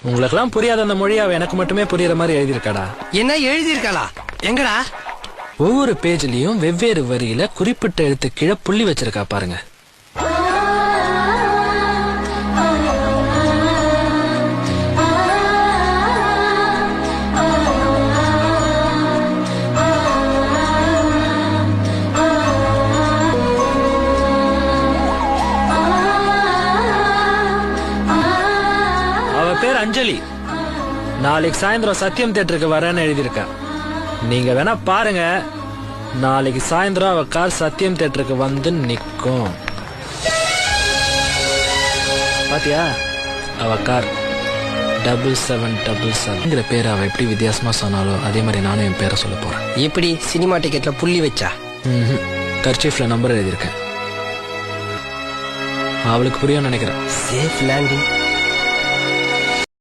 உங்களுக்கெல்லாம் புரியாத அந்த மொழி அவ எனக்கு மட்டுமே புரியுற மாதிரி எழுதியிருக்காடா. என்ன எழுதியிருக்காளா? எங்கடா? ஒவ்வொரு பேஜ்லயும் வெவ்வேறு வரியில குறிப்பிட்ட எழுத்து கீழே புள்ளி வச்சிருக்கா பாருங்க. அவ பேர் அஞ்சலி. நாளைக்கு சாயந்தரம் சத்தியம் தியேட்டருக்கு வரேன்னு எழுதியிருக்கா. நீங்க வேணா பாருங்க. நாளைக்கு சாயந்தரம் அவ கார் சத்தியம் தியேட்டருக்கு வந்து நிக்கும். பாத்தியா? அவ கார் 7777 பேர் அவ எப்படி வித்தியாசமா சொன்னாலோ அதே மாதிரி நானும் என் பேரை சொல்ல போறேன். எப்படி சினிமா டிக்கெட்ல புள்ளி வச்சா? கர்ச்சீஃப்ல நம்பர் எழுதியிருக்கேன். அவளுக்கு புரியும் நினைக்கிறேன். Safe landing.